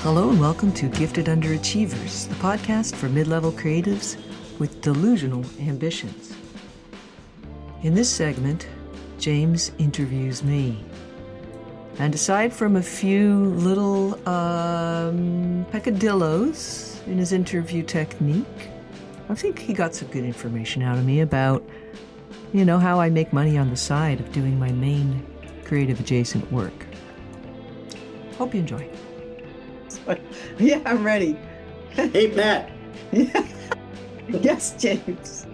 Hello and welcome to Gifted Underachievers, the podcast for mid-level creatives with delusional ambitions. In this segment, James interviews me. And aside from a few little peccadillos in his interview technique, I think he got some good information out of me about, how I make money on the side of doing my main creative adjacent work. Hope you enjoy. Yeah, I'm ready. Hey, Pat. Yeah. Yes, James.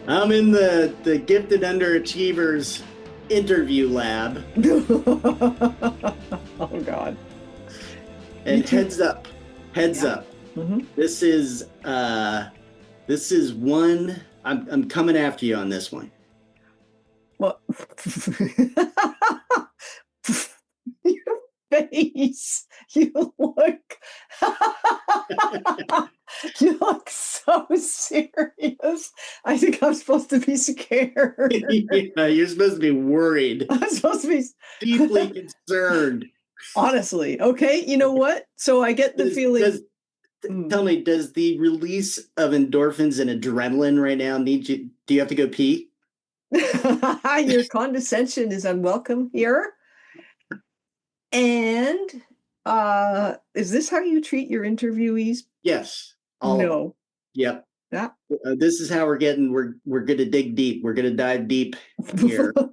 I'm in the Gifted Underachievers interview lab. Oh, God. And heads up. Mm-hmm. This is one. I'm coming after you on this one. Well, your face. You look so serious. I think I'm supposed to be scared. Yeah, you're supposed to be worried. I'm supposed to be deeply concerned. Honestly, okay. You know what? So I get the feeling. Tell me, does the release of endorphins and adrenaline right now need you? Do you have to go pee? Your condescension is unwelcome here. And is this how you treat your interviewees? Yes. No. Yep. Yeah. This is how we're getting. We're going to dig deep. We're going to dive deep here. Do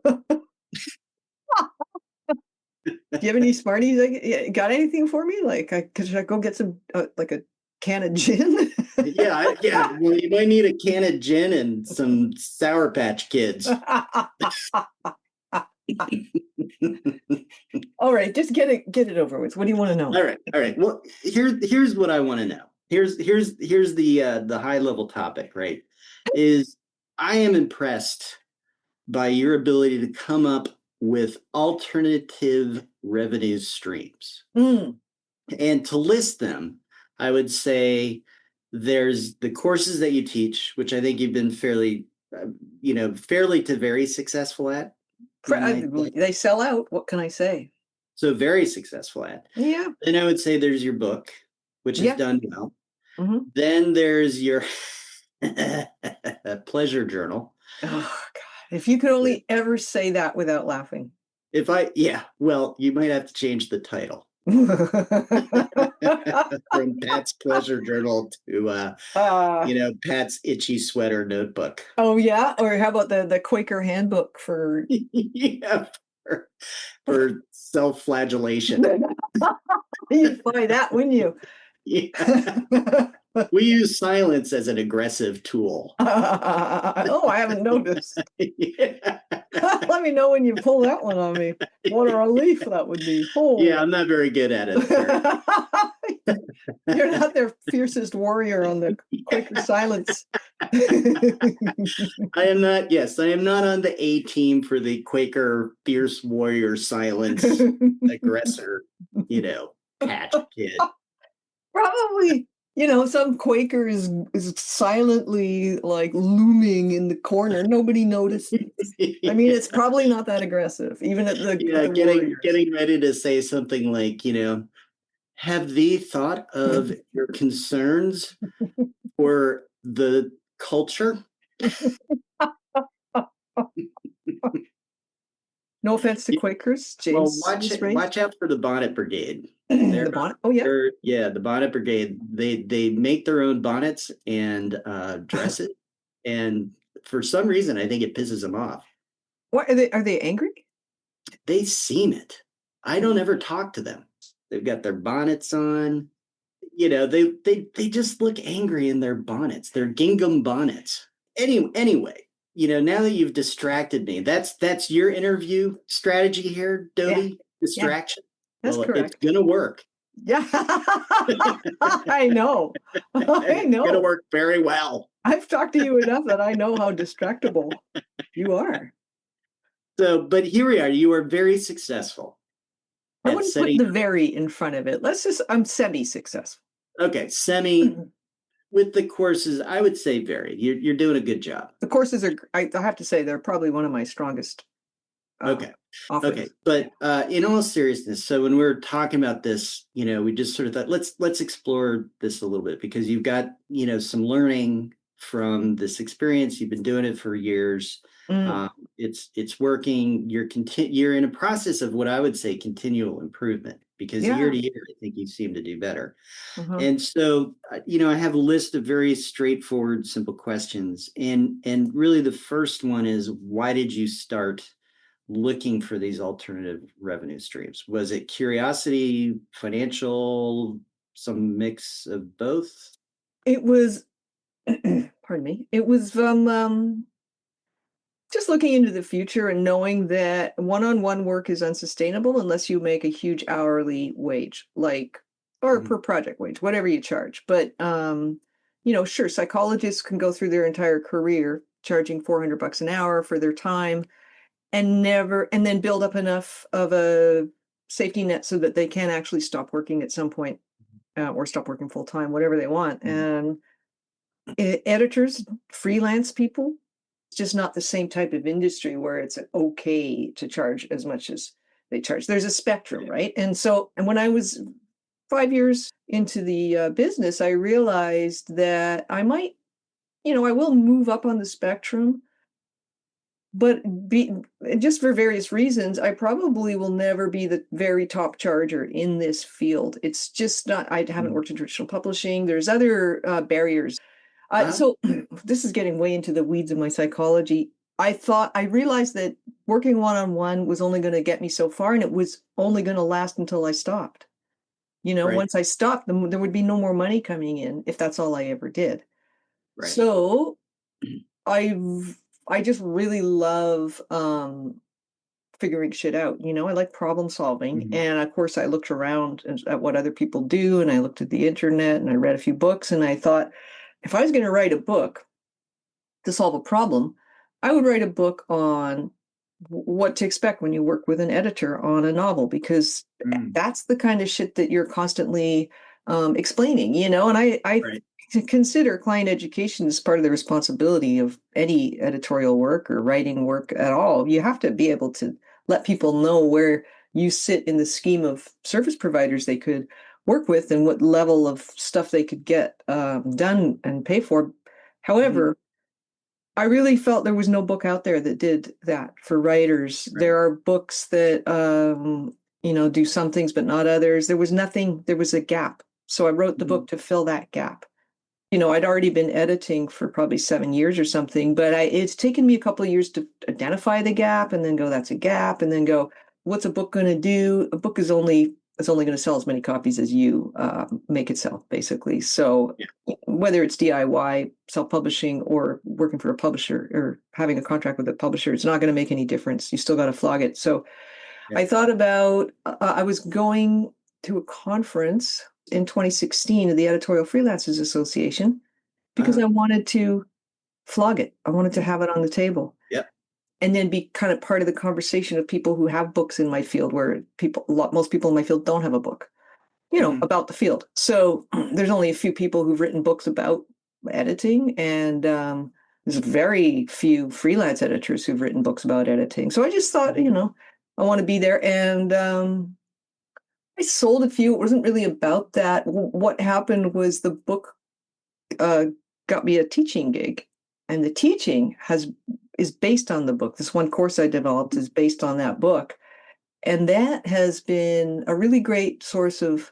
you have any Smarties? Got anything for me? Should I go get some like a can of gin? Yeah. Well, you might need a can of gin and some Sour Patch Kids. All right, just get it over with. What do you want to know? All right. Well, here's what I want to know. Here's the high level topic, right? Is I am impressed by your ability to come up with alternative revenue streams. And to list them, I would say there's the courses that you teach, which I think you've been fairly to very successful at. They sell out. What can I say? So very successful at. Yeah. Then I would say there's your book, which is done well. Mm-hmm. Then there's your pleasure journal. Oh, God. If you could only ever say that without laughing. Well, you might have to change the title. From Pat's pleasure journal to Pat's itchy sweater notebook. Oh yeah, or how about the Quaker handbook for for self-flagellation? You'd buy that, wouldn't you? Yeah. We use silence as an aggressive tool. Oh, I haven't noticed. Yeah. Let me know when you pull that one on me. What a relief that would be. Oh. Yeah, I'm not very good at it. You're not their fiercest warrior on the Quaker silence. I am not. Yes, I am not on the A team for the Quaker fierce warrior silence aggressor. Patch Kid. Probably. Some Quaker is silently looming in the corner. Nobody notices. I mean, it's probably not that aggressive, even at the getting ready to say something like, have thee thought of your concerns for the culture? No offense to Quakers, James. Well, watch out for the Bonnet Brigade. The bonnet? Oh yeah. The Bonnet Brigade. They make their own bonnets and dress it, and for some reason, I think it pisses them off. What are they angry? They seem it. I don't ever talk to them. They've got their bonnets on. They just look angry in their bonnets. Their gingham bonnets. Anyway. Now that you've distracted me, that's your interview strategy here, Dobes. Yeah. Distraction. Yeah. That's correct. It's gonna work. Yeah, I know. It's gonna work very well. I've talked to you enough that I know how distractible you are. So, but here we are. You are very successful. I wouldn't put the very in front of it. I'm semi-successful. Okay, semi. Mm-hmm. With the courses, I would say very. You're doing a good job. The courses are, I have to say, they're probably one of my strongest Okay. office. Okay. But in all seriousness, so when we're talking about this, we just sort of thought let's explore this a little bit because you've got, some learning from this experience. You've been doing it for years. Mm, It's working. You're in a process of what I would say continual improvement because year yeah. to year, I think you seem to do better. Uh-huh. And so, I have a list of very straightforward, simple questions. And really the first one is, why did you start looking for these alternative revenue streams? Was it curiosity, financial, some mix of both? It was, pardon me. It was just looking into the future and knowing that one-on-one work is unsustainable unless you make a huge hourly wage, like, or Mhm. per project wage, whatever you charge. But sure, psychologists can go through their entire career charging $400 an hour for their time and then build up enough of a safety net so that they can actually stop working at some point, or stop working full time, whatever they want. Mhm. And editors, freelance people, it's just not the same type of industry where it's okay to charge as much as they charge. There's a spectrum, Right. right? And when I was 5 years into the business, I realized that I might, I will move up on the spectrum, but be just for various reasons, I probably will never be the very top charger in this field. It's just not, I haven't Mhm. worked in traditional publishing. There's other barriers. Uh-huh. So this is getting way into the weeds of my psychology. I realized that working one-on-one was only going to get me so far, and it was only going to last until I stopped. Right. Once I stopped, then there would be no more money coming in if that's all I ever did. Right. So I I just really love figuring shit out. I like problem solving. Mhm. And of course, I looked around at what other people do, and I looked at the internet, and I read a few books, and I thought, if I was going to write a book to solve a problem, I would write a book on what to expect when you work with an editor on a novel, because Mm. that's the kind of shit that you're constantly explaining, and I Right. consider client education as part of the responsibility of any editorial work or writing work at all. You have to be able to let people know where you sit in the scheme of service providers they could work with and what level of stuff they could get done and pay for. Mhm. However, I really felt there was no book out there that did that for writers. Right. There are books that do some things but not others. There was nothing, there was a gap. So I wrote the Mhm. book to fill that gap. I'd already been editing for probably 7 years or something, but it's taken me a couple of years to identify the gap and then go, that's a gap, and then go, what's a book going to do? A book is only going to sell as many copies as you make it sell, basically. So Yeah. whether it's DIY, self-publishing, or working for a publisher or having a contract with a publisher, it's not going to make any difference. You still got to flog it. So Yeah. I thought about, I was going to a conference in 2016 of the Editorial Freelancers Association because Uh-huh. I wanted to flog it. I wanted to have it on the table Yep. and then be kind of part of the conversation of people who have books in my field, where most people in my field don't have a book, Mhm. about the field. So there's only a few people who've written books about editing, and there's very few freelance editors who've written books about editing. So I just thought, I want to be there. And I sold a few. It wasn't really about that. What happened was the book uh, got me a teaching gig, and the teaching is based on the book. This one course I developed is based on that book, and that has been a really great source of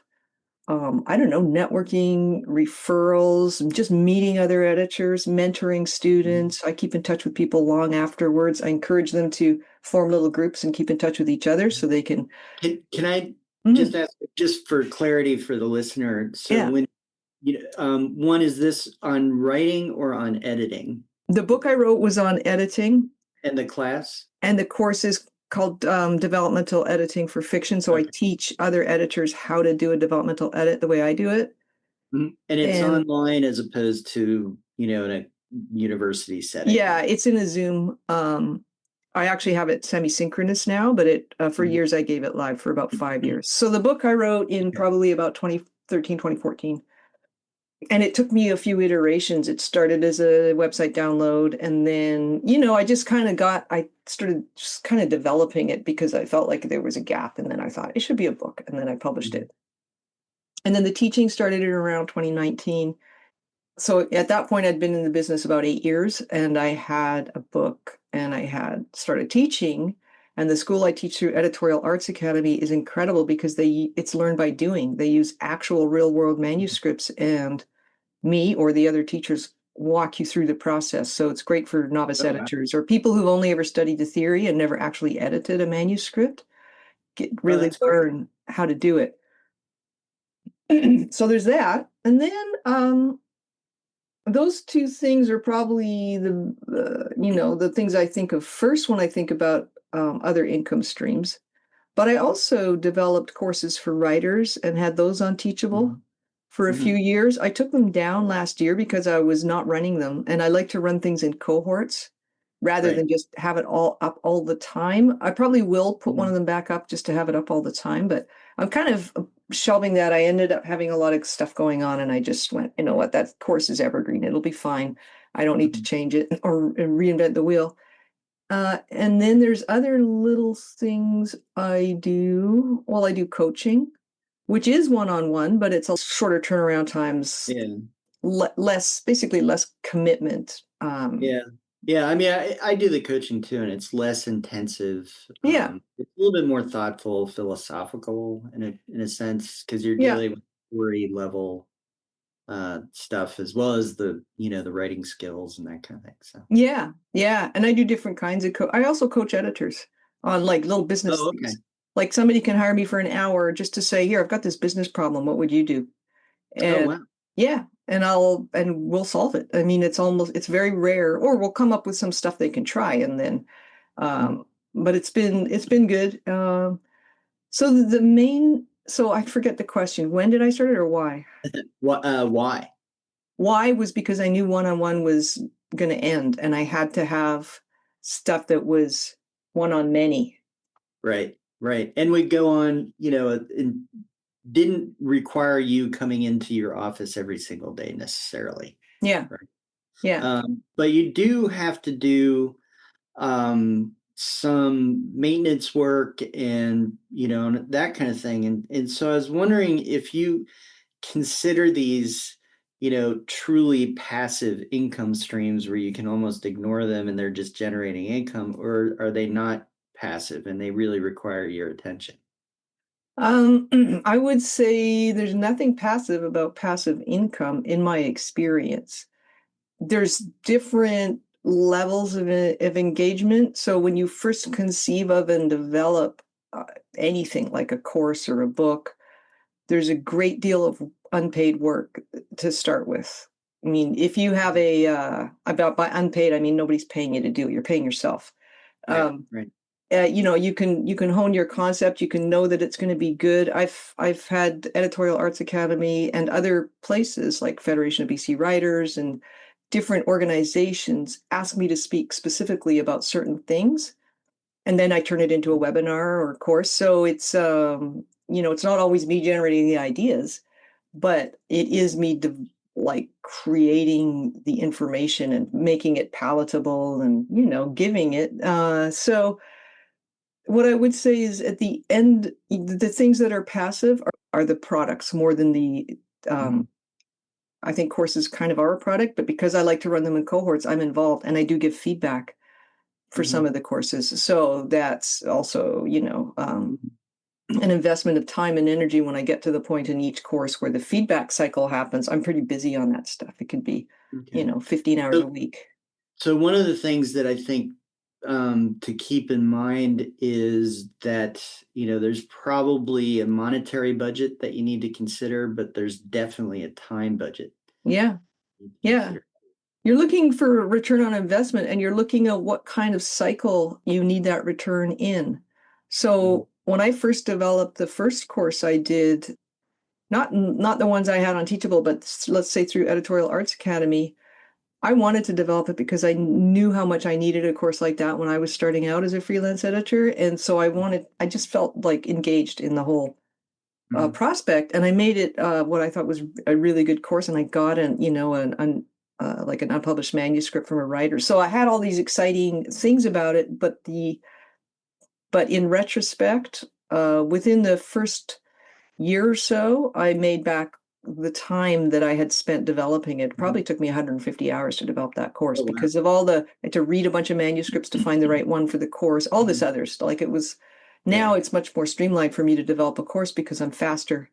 I don't know, networking, referrals, just meeting other editors, mentoring Mhm. students. I keep in touch with people long afterwards. I encourage them to form little groups and keep in touch with each other so they can. Can I Mhm. just ask, just for clarity for the listener? So Yeah. when one, is this on writing or on editing? The book I wrote was on editing, And the class? and the course is called Developmental Editing for Fiction. So I Okay. teach other editors how to do a developmental edit the way I do it. Mhm. And it's And online as opposed to, in a university setting. yeah, it's in a Zoom. I actually have it semi-synchronous now, but for Mhm. years I gave it live for about 5 years. So the book I wrote in Okay. probably about 2013, 2014. And it took me a few iterations. It started as a website download, and then, I started just kind of developing it because I felt like there was a gap, and then I thought it should be a book, and then I published it. And then the teaching started in around 2019. So at that point, I'd been in the business about 8 years, and I had a book, and I had started teaching. And the school I teach through, Editorial Arts Academy, is incredible because it's learned by doing. They use actual real world manuscripts, and me or the other teachers walk you through the process. So it's great for novice editors or people who've only ever studied the theory and never actually edited a manuscript, really learn how to do it. So there's that. And then those two things are probably the things I think of first when I think about other income streams. But I also developed courses for writers and had those on Teachable for a few years. I took them down last year because I was not running them, and I like to run things in cohorts rather than just have it all up all the time. I probably will put one of them back up just to have it up all the time, but I'm kind of shelving that. I ended up having a lot of stuff going on, and I just went, you know what, that course is evergreen. It'll be fine. I don't need to change it or reinvent the wheel. And then there's other little things I do. Well, I do coaching, which is one-on-one, but it's a shorter turnaround times, basically less commitment. Yeah. I mean, I do the coaching too, and it's less intensive. It's a little bit more thoughtful, philosophical in a sense, because you're dealing with story level stuff as well as the writing skills and that kind of thing. So yeah, and I do different kinds of I also coach editors on like little business things. Like somebody can hire me for an hour just to say, here, I've got this business problem. What would you do? And and we'll solve it. I mean, it's very rare, or we'll come up with some stuff they can try, and then but it's been good. So I forget the question. When did I start it, or why? Why? Why was because I knew one-on-one was going to end, and I had to have stuff that was one-on-many. Right. And we go on, it didn't require you coming into your office every single day necessarily. Yeah. Right? Yeah. But you do have to do some maintenance work and, that kind of thing. And so I was wondering if you consider these, truly passive income streams where you can almost ignore them and they're just generating income, or are they not passive and they really require your attention? I would say there's nothing passive about passive income in my experience. There's different levels of engagement. So when you first conceive of and develop anything like a course or a book, there's a great deal of unpaid work to start with. I mean, if you have by unpaid, I mean, nobody's paying you to do it. You're paying yourself. Right. You can hone your concept. You can know that it's going to be good. I've had Editorial Arts Academy and other places like Federation of BC Writers and different organizations ask me to speak specifically about certain things, and then I turn it into a webinar or a course. So it's it's not always me generating the ideas, but it is me creating the information and making it palatable and giving it. So what I would say is at the end, the things that are passive are the products more than the I think courses kind of are a product, but because I like to run them in cohorts, I'm involved and I do give feedback for some of the courses. So that's also, an investment of time and energy when I get to the point in each course where the feedback cycle happens. I'm pretty busy on that stuff. It could be, 15 hours a week. So one of the things that I think to keep in mind is that, there's probably a monetary budget that you need to consider, but there's definitely a time budget. Yeah. You're looking for a return on investment, and you're looking at what kind of cycle you need that return in. So when I first developed the first course I did, not the ones I had on Teachable, but let's say through Editorial Arts Academy, I wanted to develop it because I knew how much I needed a course like that when I was starting out as a freelance editor. And so I just felt like engaged in the whole Mhm. prospect, and I made it what I thought was a really good course, and I got like an unpublished manuscript from a writer. So I had all these exciting things about it, but in retrospect, within the first year or so, I made back the time that I had spent developing it. Mhm. Probably took me 150 hours to develop that course Oh, wow. because of I had to read a bunch of manuscripts to find the right one for the course, all this Mhm. other stuff. Like now Yeah. it's much more streamlined for me to develop a course because I'm faster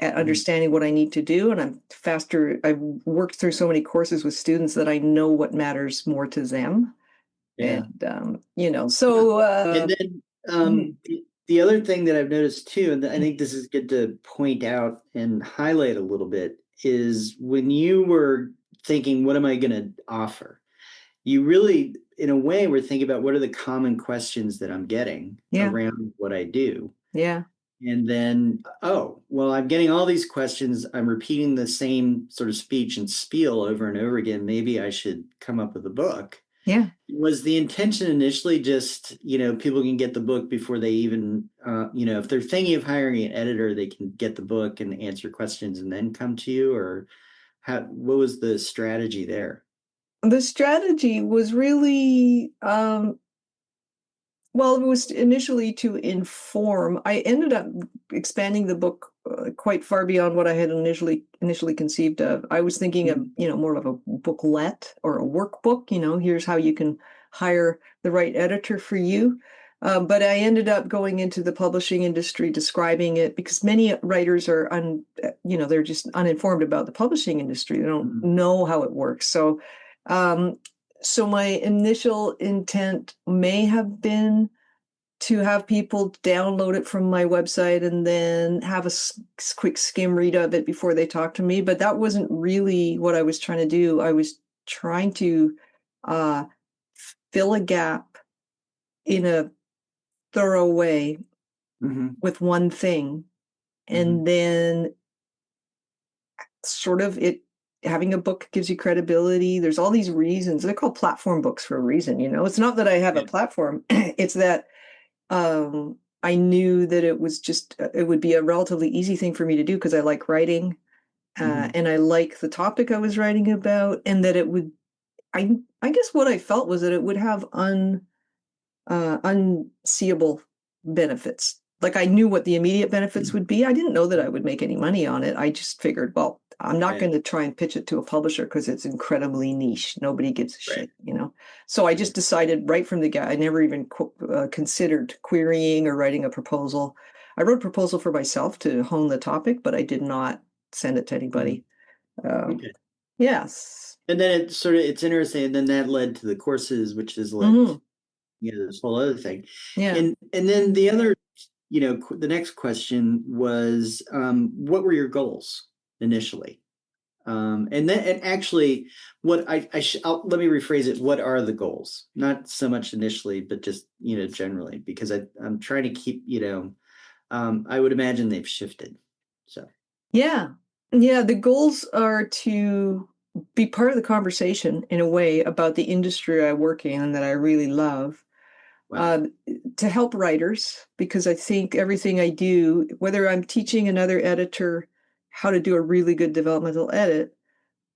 at Mhm. understanding what I need to do. And I'm faster. I've worked through so many courses with students that I know what matters more to them. Yeah. And, Yeah. so, And then mhm. the other thing that I've noticed too, and I think this is good to point out and highlight a little bit, is when you were thinking, what am I going to offer? You really, in a way, were thinking about what are the common questions that I'm getting Yeah, around what I do. yeah, And then, oh, well, I'm getting all these questions. I'm repeating the same sort of speech and spiel over and over again. Maybe I should come up with a book. yeah. Was the intention initially just, people can get the book before they even, if they're thinking of hiring an editor, they can get the book and answer questions and then come to you? Or what was the strategy there? The strategy was really, well, it was initially to inform. I ended up expanding the book quite far beyond what I had initially conceived of. I was thinking of, Mhm. more of a booklet or a workbook. Here's how you can hire the right editor for you. But I ended up going into the publishing industry, describing it because many writers are they're just uninformed about the publishing industry. They don't Mhm. know how it works. Um, so my initial intent may have been to have people download it from my website and then have a quick skim read of it before they talk to me. But that wasn't really what I was trying to do. I was trying to uh, fill a gap in a thorough way Mhm. with one thing. Mhm. And then sort of it having a book gives you credibility. There's all these reasons. They're called platform books for a reason. It's not that I have a Yeah. platform, it's that I knew that it would be a relatively easy thing for me to do because I like writing, Mhm. and I like the topic I was writing about, and that it would. I guess what I felt was that it would have unseeable benefits. Like I knew what the immediate benefits would be. I didn't know that I would make any money on it. I just figured, well, I'm not Right. going to try and pitch it to a publisher because it's incredibly niche. Nobody gives a Right. shit. So I just Right. decided right from the get. I never even considered querying or writing a proposal. I wrote a proposal for myself to hone the topic, but I did not send it to Mhm. anybody. Um, Okay. yes. And then it's interesting. And then that led to the courses, which has led to, Hmm. this whole other thing. Yeah. And then the other, the next question was, what were your goals initially? And actually, what let me rephrase it. What are the goals? Not so much initially, but just generally, because I'm trying to keep I would imagine they've shifted. So Yeah. Yeah, the goals are to be part of the conversation in a way about the industry I work in and that I really love. wow. Uh, to help writers, because I think everything I do, whether I'm teaching another editor how to do a really good developmental edit,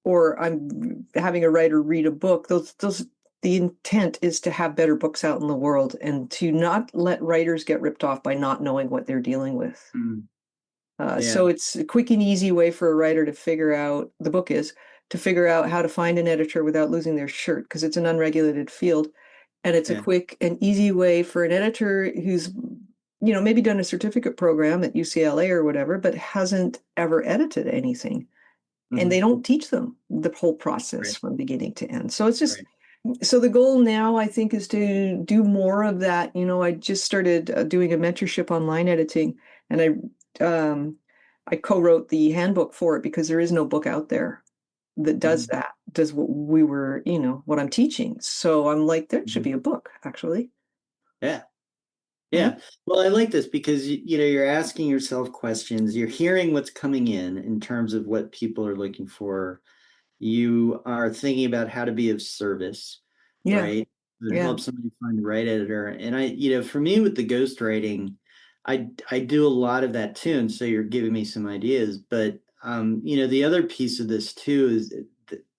or I'm having a writer read a book, the intent is to have better books out in the world and to not let writers get ripped off by not knowing what they're dealing with. Mm, So yeah. it's a quick and easy way for a writer to figure out, the book is, to figure out how to find an editor without losing their shirt because it's an unregulated field. And it's a Yeah. quick and easy way for an editor who's, maybe done a certificate program at UCLA or whatever, but hasn't ever edited anything. And they Mhm. don't teach them the whole process Right. from beginning to end. So it's just, Right. so the goal now, I think, is to do more of that. I just started doing a mentorship online editing, and I co-wrote the handbook for it because there is no book out there that does Mhm. that, does what we were, what I'm teaching. So I'm like, there should Mhm. be a book, actually. Yeah. Mhm. Yeah. Well, I like this because you're asking yourself questions. You're hearing what's coming in terms of what people are looking for. You are thinking about how to be of service, Yeah, right? To yeah. help somebody find the right editor. And for me with the ghostwriting, I do a lot of that too, and so you're giving me some ideas. But the other piece of this too is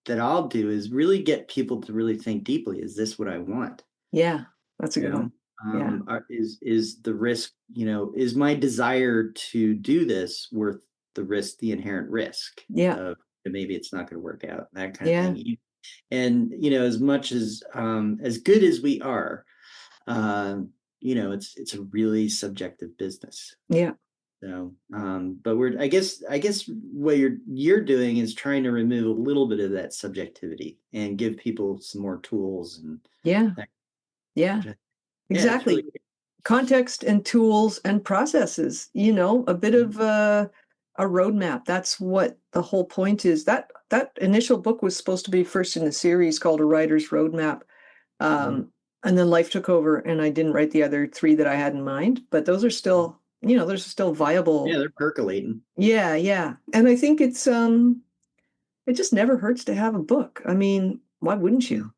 that I'll do is really get people to really think deeply. Is this what I want? Yeah, that's a You good know, one. Yeah. is the risk? Is my desire to do this worth the risk, the inherent risk Yeah. of maybe it's not going to work out, that kind of Yeah. thing. And as much as good as we are, it's a really subjective business. Yeah. So, but I guess what you're doing is trying to remove a little bit of that subjectivity and give people some more tools and Yeah. that. Yeah. Yeah, it's really Exactly. Context and tools and processes, a bit good. of a roadmap. That's what the whole point is. That initial book was supposed to be first in a series called A Writer's Roadmap. Mhm. And then life took over and I didn't write the other three that I had in mind, but those are still, those are still Yeah, viable. they're percolating. Yeah, yeah. And I think it just never hurts to have a book. I mean, why wouldn't Yeah. you?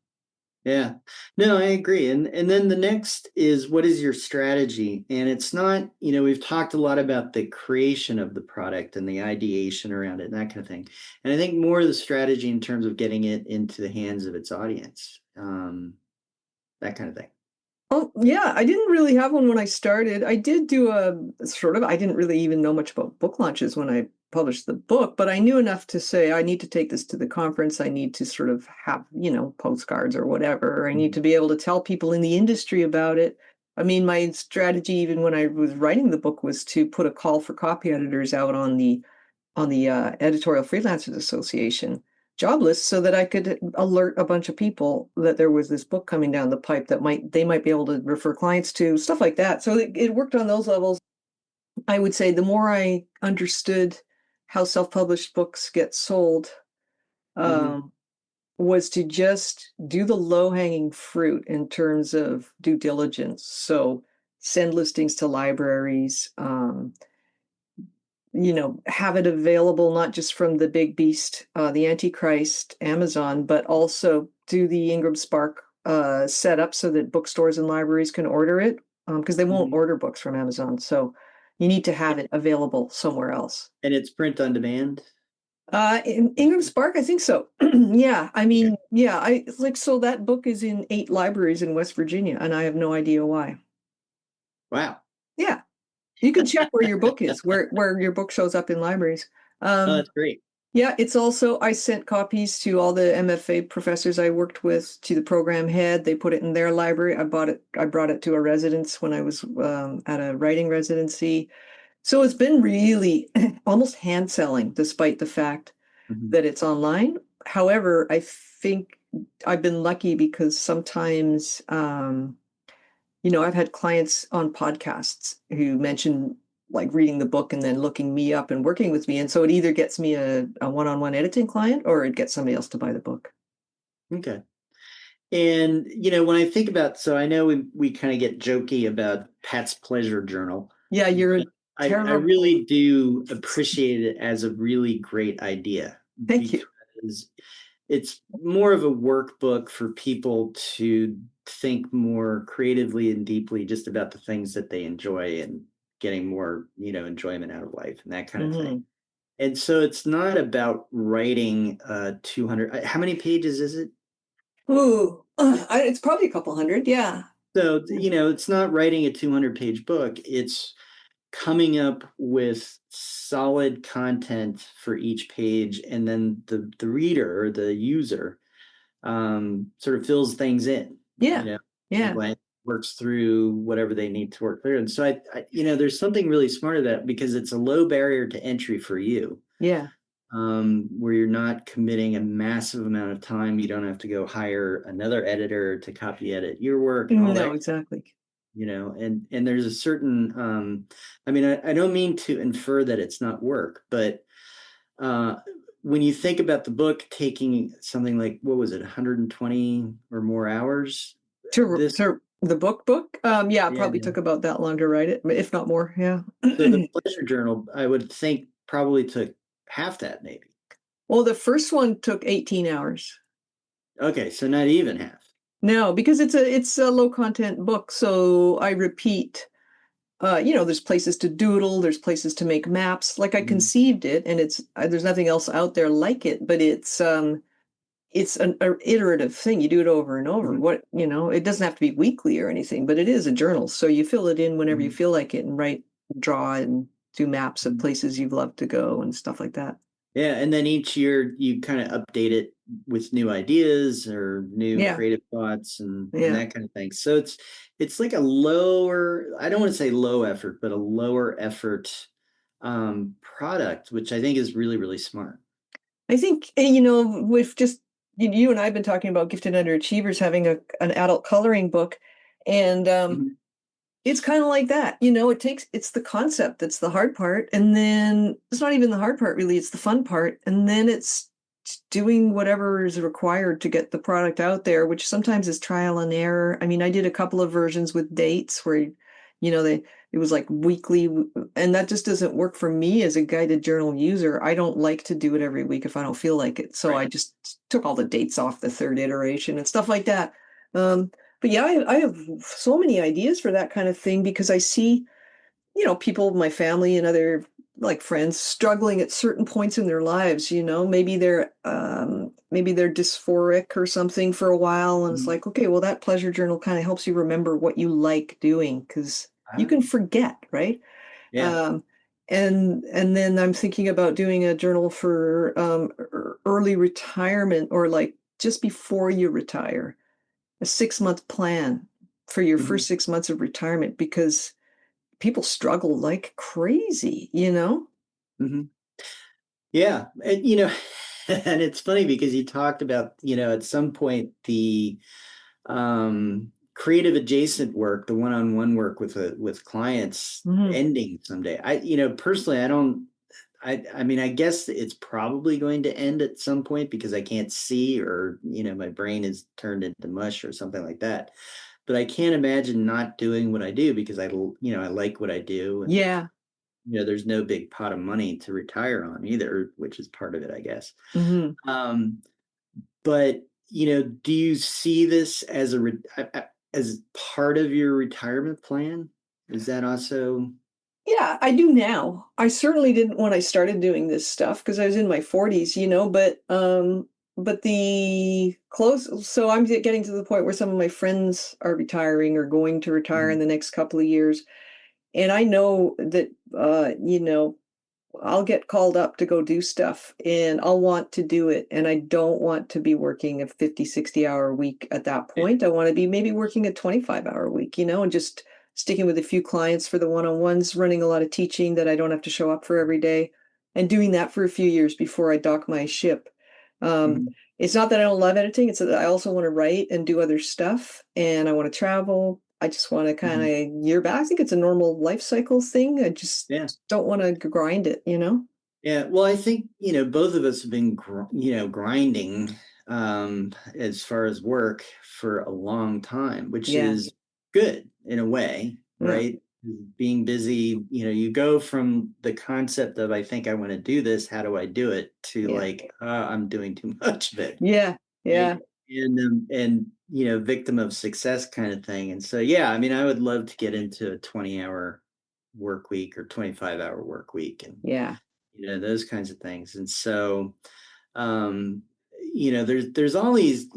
Yeah. No, I agree. And then the next is, what is your strategy? And it's not, we've talked a lot about the creation of the product and the ideation around it and that kind of thing. And I think more of the strategy in terms of getting it into the hands of its audience, that kind of thing. Oh, yeah, I didn't really have one when I started. I did do I didn't really even know much about book launches when I published the book, but I knew enough to say, I need to take this to the conference. I need to sort of have, postcards or whatever. I need Mhm. to be able to tell people in the industry about it. I mean, my strategy, even when I was writing the book, was to put a call for copy editors out on the Editorial Freelancers Association job list so that I could alert a bunch of people that there was this book coming down the pipe that they might be able to refer clients to, stuff like that. So it worked on those levels. I would say the more I understood how self-published books get sold, Mhm. um, was to just do the low-hanging fruit in terms of due diligence. So send listings to libraries, have it available not just from the big beast, the Antichrist, Amazon, but also do the Ingram Spark setup so that bookstores and libraries can order it, because they won't Mhm. order books from Amazon. So you need to have it available somewhere else. And it's print on demand. In Ingram Spark, I think so. Yeah, I Okay. mean, yeah, I like so that book is in 8 libraries in West Virginia, and I have no idea why. Wow. Yeah, you can check where your book is, where your book shows up in libraries. Oh, Um, that's great. Yeah, it's also, I sent copies to all the MFA professors I worked with, to the program head. They put it in their library. I brought it to a residence when I was at a writing residency. So it's been really almost hand selling, despite the fact Mhm. that it's online. However, I think I've been lucky because sometimes, I've had clients on podcasts who mention like reading the book and then looking me up and working with me. And so it either gets me a one-on-one editing client or it gets somebody else to buy the book. Okay. And when I think about, so I know we kind of get jokey about Pat's Pleasure Journal, Yeah, you're but a I terrible. really do appreciate it as a really great idea, Thank you. because it's more of a workbook for people to think more creatively and deeply just about the things that they enjoy and getting more, enjoyment out of life and that kind of thing. Hmm. And so it's not about writing 200, how many pages is it? Ooh, it's probably a couple hundred. Yeah. So, it's not writing a 200-page book. It's coming up with solid content for each page, and then the reader or the user sort of fills things in, Yeah. and Yeah. works through whatever they need to work through. And so there's something really smart of that, because it's a low barrier to entry for you, Yeah. where you're not committing a massive amount of time. You don't have to go hire another editor to copy edit your work and all No, that, exactly. and there's a certain, I mean, I don't mean to infer that it's not work, but uh, when you think about the book taking something like, what was it, 120 or more hours, this, To the book. Yeah, it yeah. probably took about that long to write it, if not more. Yeah. So the pleasure journal, I would think, probably took half that, maybe. Well, the first one took 18 hours. Okay, so not even half. No, because it's a low content book, so I repeat there's places to doodle, there's places to make maps. Like I Mhm. conceived it, and there's nothing else out there like it, but it's an iterative thing. You do it over and over. Mhm. It doesn't have to be weekly or anything, but it is a journal. So you fill it in whenever you Mhm. feel like it and write, draw, and do maps of Mhm. places you'd love to go and stuff like that. Yeah, and then each year you kind of update it with new ideas or new Yeah. creative thoughts and Yeah. that kind of thing. So it's like a lower, I don't want to say low effort, but a lower effort product, which I think is really, really smart. I think, with just you and I have been talking about Gifted Underachievers having an adult coloring book, and Mhm. it's kind of like that. It's the concept that's the hard part, and then it's not even the hard part really, it's the fun part, and then it's doing whatever is required to get the product out there, which sometimes is trial and error. I mean, I did a couple of versions with dates where, they it was like weekly, and that just doesn't work for me as a guided journal user. I don't like to do it every week if I don't feel like it. So I Right. just took all the dates off the third iteration and stuff like that. Um, but yeah, I have so many ideas for that kind of thing because I see, people, my family and other like friends struggling at certain points in their lives, maybe they're dysphoric or something for a while, and it's Mhm. like, okay, well, that pleasure journal kind of helps you remember what you like doing because you Ah, can forget, right? yeah. Um, and then I'm thinking about doing a journal for early retirement, or like just before you retire, a 6-month plan for your Mhm. first 6 months of retirement, because people struggle like crazy. Mhm. Yeah. And, and it's funny because you talked about, at some point creative adjacent work, the one-on-one work with clients Hmm. ending someday. Personally, I mean, I guess it's probably going to end at some point because I can't see, or my brain is turned into mush or something like that. But I can't imagine not doing what I do because I like what I do, and Yeah. there's no big pot of money to retire on either, which is part of it, I guess. Hmm. um but do you see this as as part of your retirement plan? Is that also? Yeah, I do now. I certainly didn't when I started doing this stuff because I was in my 40s, but the close so I'm getting to the point where some of my friends are retiring or going to retire in Mhm. the next couple of years. And I know that I'll get called up to go do stuff and I'll want to do it. And I don't want to be working a 50, 60-hour week at that Yeah. point. I want to be maybe working a 25-hour week, and just sticking with a few clients for the one-on-ones, running a lot of teaching that I don't have to show up for every day, and doing that for a few years before I dock my ship. Um, Mhm. it's not that I don't love editing, it's that I also want to write and do other stuff and I want to travel. I just want to kind Mhm. of year back. I think it's a normal life cycle thing. I just Yeah. don't want to grind it. Yeah, well, I think both of us have been grinding as far as work for a long time, which Yeah. is good in a way, Yeah. right? Being busy, you go from the concept of I think I want to do this, how do I do it, to Yeah. like I'm doing too much of it, Yeah. right? Yeah. And victim of success kind of thing. And so yeah, I mean, I would love to get into a 20-hour work week or 25-hour work week, and Yeah. those kinds of things. And so um there's all these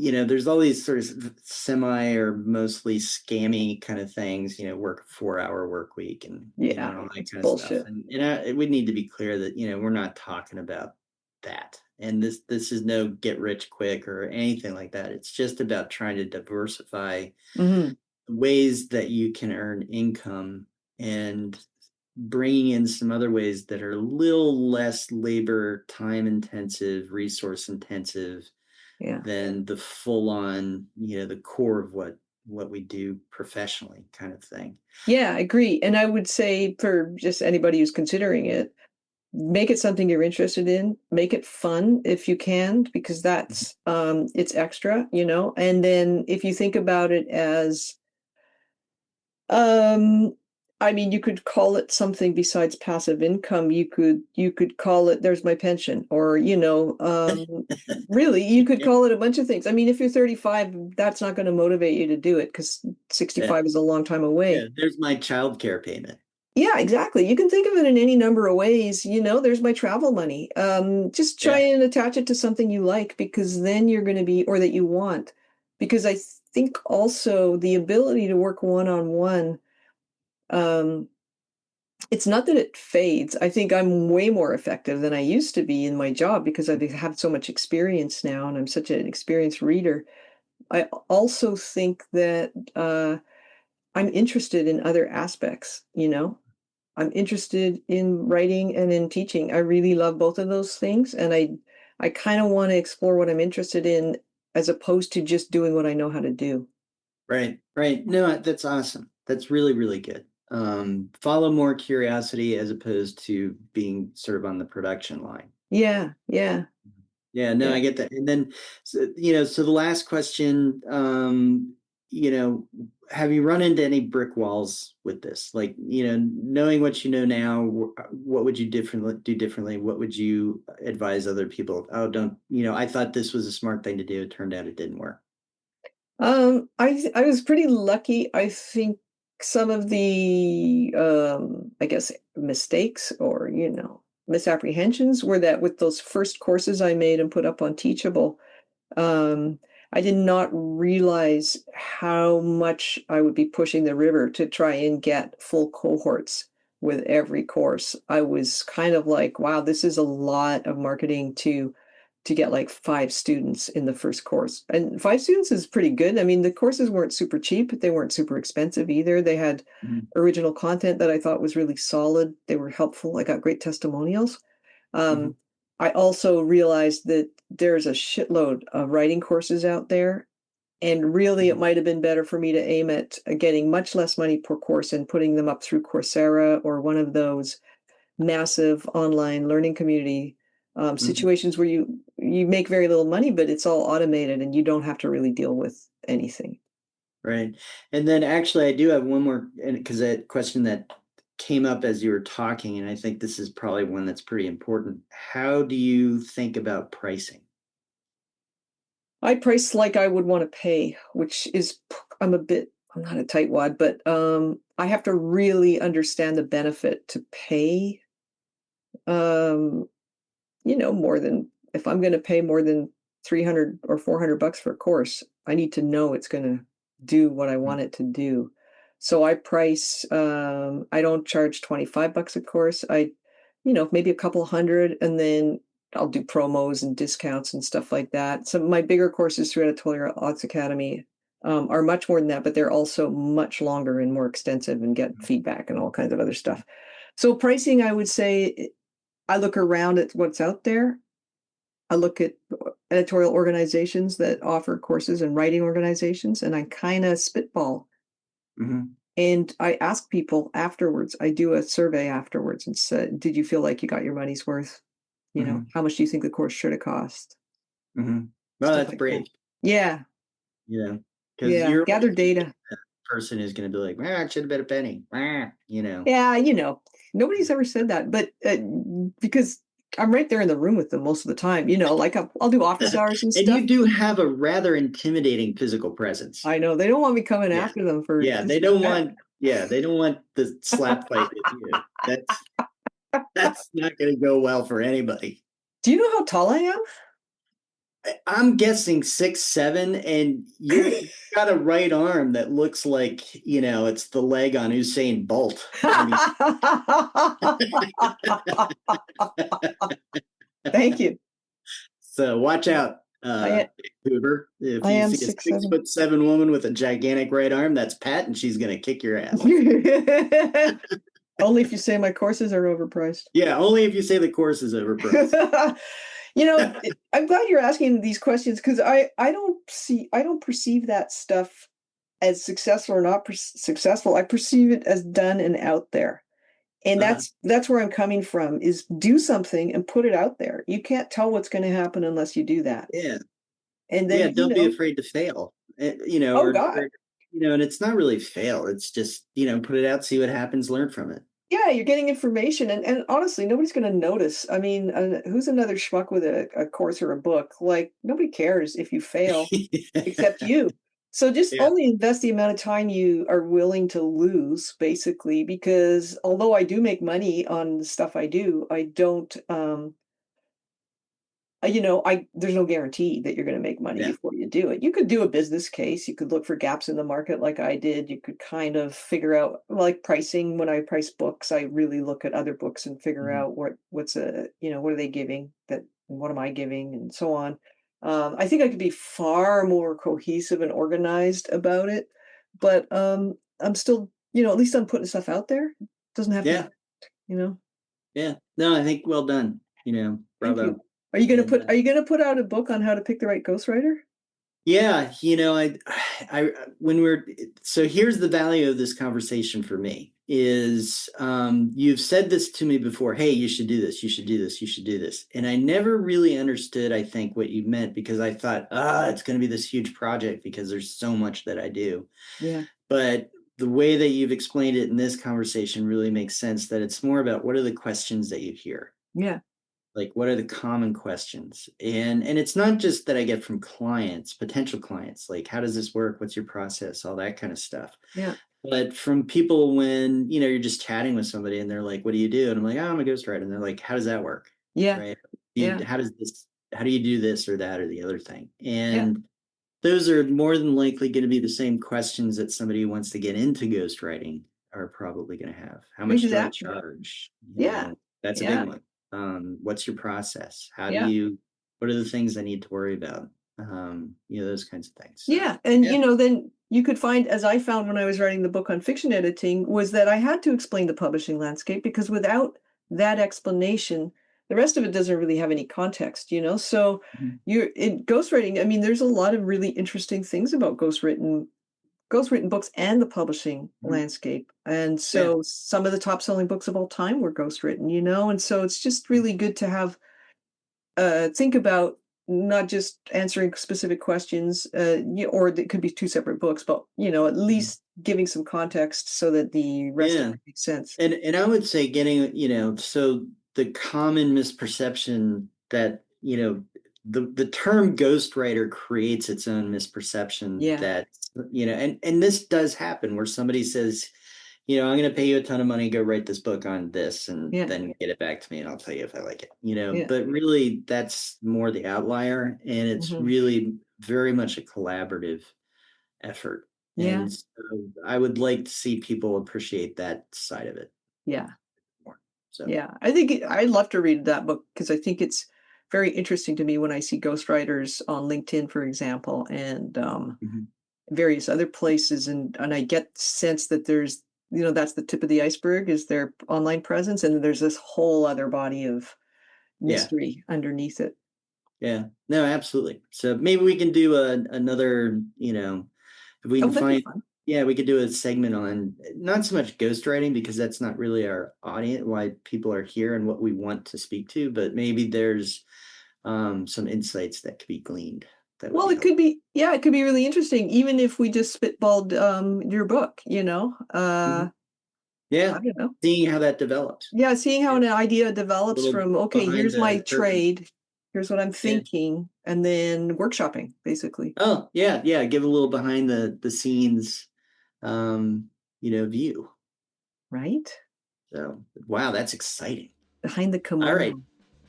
sort of semi or mostly scammy kind of things, work a 4-hour work week, and Yeah. all that It's kind of stuff. bullshit. And we need to be clear that we're not talking about that, and this is no get rich quick or anything like that. It's just about trying to diversify Hmm. ways that you can earn income, and bringing in some other ways that are a little less labor, time intensive, resource intensive Yeah. than the full on, the core of what we do professionally kind of thing. Yeah, I agree. And I would say for just anybody who's considering it, make it something you're interested in, make it fun if you can, because that's it's extra. And then if you think about it as Um, I mean, you could call it something besides passive income. You could call it there's my pension, or really you could Yeah, call it a bunch of things. I mean, if you're 35, that's not going to motivate you to do it because yeah, 65 is a long time yeah. away. There's my childcare payment. Yeah, exactly. You can think of it in any number of ways. There's my travel money. Just try Yeah. and attach it to something you like, because then you're going to be, or that you want. Because I think also the ability to work one-on-one, um, it's not that it fades. I think I'm way more effective than I used to be in my job because I've had so much experience now and I'm such an experienced reader. I also think that I'm interested in other aspects. I'm interested in writing and in teaching. I really love both of those things, and I kind of want to explore what I'm interested in as opposed to just doing what I know how to do. Right. Right. No, that's awesome. That's really, really good. Follow more curiosity as opposed to being sort of on the production line. Yeah, yeah, Yeah, no, yeah. I get that. And then, so the last question, have you run into any brick walls with this? Like, knowing what you know now, what would you do differently? What would you advise other people? Oh, don't, I thought this was a smart thing to do. It turned out it didn't work. I was pretty lucky. I think some of the I guess mistakes or misapprehensions were that with those first courses I made and put up on Teachable, um, I did not realize how much I would be pushing the river to try and get full cohorts with every course. I was kind of like, wow, this is a lot of marketing to get like 5 students in the first course. And 5 students is pretty good. I mean, the courses weren't super cheap, but they weren't super expensive either. They had Mhm. original content that I thought was really solid. They were helpful. I got great testimonials. Mhm. Um, I also realized that there's a shitload of writing courses out there, and really it Mhm. might have been better for me to aim at getting much less money per course and putting them up through Coursera or one of those massive online learning community Mhm. situations where you make very little money, but it's all automated and you don't have to really deal with anything. Right. And then actually, I do have one more, and because that question that came up as you were talking, and I think this is probably one that's pretty important. How do you think about pricing? I price like I would want to pay, which is I'm not a tightwad, but I have to really understand the benefit to pay um more than if I'm going to pay more than 300 or 400 bucks for a course, I need to know it's going to do what I want it to do. So I price, I don't charge 25 bucks a course. Maybe a couple hundred, and then I'll do promos and discounts and stuff like that. Some of my bigger courses through Editorial Arts Academy are much more than that, but they're also much longer and more extensive and get feedback and all kinds of other stuff. So pricing, I would say I look around at what's out there. I look at editorial organizations that offer courses and writing organizations, and I kind of spitball. Hmm. And I ask people afterwards. I do a survey afterwards and said, "Did you feel like you got your money's worth? Hmm. How much do you think the course should have cost?" Hmm. Well, Stuff that's like that. brave, Yeah, because yeah. you're Gather always gonna get data. that person who's going to be like, "Ah, it should have been a penny." Yeah, nobody's ever said that, but because I'm right there in the room with them most of the time. Like I'll do office hours and And you stuff. do have a rather intimidating physical presence. I know they don't want me coming Yeah. after them for Yeah. They don't disrespect. want, they don't want the slap fight with you. That's not going to go well for anybody. Do you know how tall I am? I'm guessing 6'7", and you got a right arm that looks like, it's the leg on Usain Bolt. I mean, Thank you. so watch out, I Hoover. If I you am see a six six seven. foot seven woman with a gigantic right arm, that's Pat, and she's gonna kick your ass. Only if you say my courses are overpriced. Yeah, only if you say the course is overpriced. I'm glad you're asking these questions because I don't perceive that stuff as successful or not successful. I perceive it as done and out there. And Uh-huh. that's where I'm coming from is do something and put it out there. You can't tell what's going to happen unless you do that. Yeah, And yeah. then, Don't be afraid to fail. oh God. And it's not really fail. It's just put it out, see what happens, learn from it. Yeah, you're getting information, and honestly, nobody's going to notice. I mean, who's another schmuck with a course or a book? Like, nobody cares if you fail except you. So just Yeah. only invest the amount of time you are willing to lose, basically, because although I do make money on the stuff I do, I don't, there's no guarantee that you're going to make money Yeah. before you do it. You could do a business case. You could look for gaps in the market like I did. You could kind of figure out like pricing. When I price books, I really look at other books and figure Mhm. out what are they giving that, and what am I giving, and so on. I think I could be far more cohesive and organized about it, but I'm still, at least I'm putting stuff out there. It doesn't have to be, Yeah. you know. Yeah. No, I think well done. Thank Bravo. you. Are you gonna And put Are you gonna put out a book on how to pick the right ghostwriter? yeah, when so here's the value of this conversation for me is you've said this to me before. Hey, you should do this. You should do this. You should do this. And I never really understood, I think, what you meant because I thought, it's going to be this huge project because there's so much that I do. Yeah. But the way that you've explained it in this conversation really makes sense that it's more about what are the questions that you hear? Yeah. Like what are the common questions? And it's not just that I get from clients, potential clients, like how does this work? What's your process? All that kind of stuff. Yeah. But from people when, you're just chatting with somebody and they're like, what do you do? And I'm like, I'm a ghostwriter. And they're like, how does that work? Yeah. Right. Yeah. How do you do this or that or the other thing? Yeah. And those are more than likely going to be the same questions that somebody who wants to get into ghostwriting are probably going to have. How much do I Exactly. charge? Yeah. That's a big Yeah. one. What's your process? Yeah. What are the things I need to worry about? Those kinds of things. So, Yeah. And yeah. then you could find, as I found when I was writing the book on fiction editing, was that I had to explain the publishing landscape because without that explanation, the rest of it doesn't really have any context, So Mhm. you're in ghostwriting. I mean, there's a lot of really interesting things about ghostwritten books and the publishing Mhm. landscape. And Yeah. so some of the top selling books of all time were ghostwritten, and so it's just Mhm. really good to have think about not just answering specific questions, or it could be two separate books, but at Mhm. least giving some context so that the rest of Yeah. it makes sense. And I would say getting, so the common misperception that, the term ghostwriter creates its own misperception Yeah, that, and this does happen where somebody says, I'm going to pay you a ton of money, go write this book on this and yeah, then get it back to me and I'll tell you if I like it, yeah, but really that's more the outlier and it's hmm really very much a collaborative effort. yeah, And so I would like to see people appreciate that side of it yeah, more. So, yeah. I'd love to read that book because I think it's very interesting to me when I see ghostwriters on LinkedIn, for example, and mhm. various other places, and I get the sense that there's that's the tip of the iceberg is their online presence, and there's this whole other body of Yeah, mystery underneath it. yeah, no, absolutely. So maybe we can do another, if we Oh, can that'd be find, fun. yeah, we could do a segment on not so much ghostwriting because that's not really our audience, why people are here and what we want to speak to, but maybe there's some insights that could be gleaned that would Well, be it could helpful. be, yeah, it could be really interesting, even if we just spitballed your book. Mhm. I Yeah, don't know. seeing how that developed. Yeah, seeing how Yeah, an idea a develops little from, okay, behind here's my the curtain. trade, here's what I'm Yeah. thinking, and then workshopping, basically. Oh, yeah, yeah. Give a little behind the scenes, view. Right? So, wow, that's exciting. Behind the All right. kimono.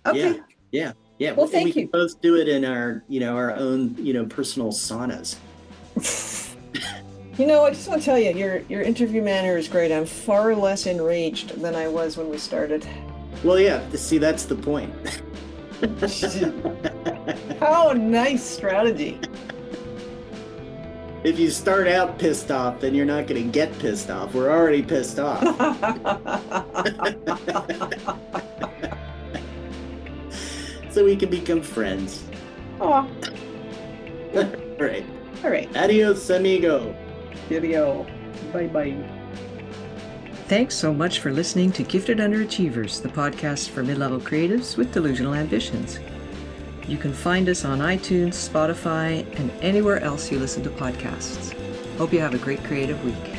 Yeah, Okay. yeah, yeah. Well, And we thank can you. both do it in our own, personal saunas. I just want to tell you, your interview manner is great. I'm far less enraged than I was when we started. Well, yeah. See, that's the point. Oh, nice strategy. If you start out pissed off, then you're not going to get pissed off. We're already pissed off. So we can become friends. Oh, All right. all right. Adios, amigo. Video. Bye-bye. Thanks so much for listening to Gifted Underachievers, the podcast for mid-level creatives with delusional ambitions. You can find us on iTunes, Spotify, and anywhere else you listen to podcasts. Hope you have a great creative week.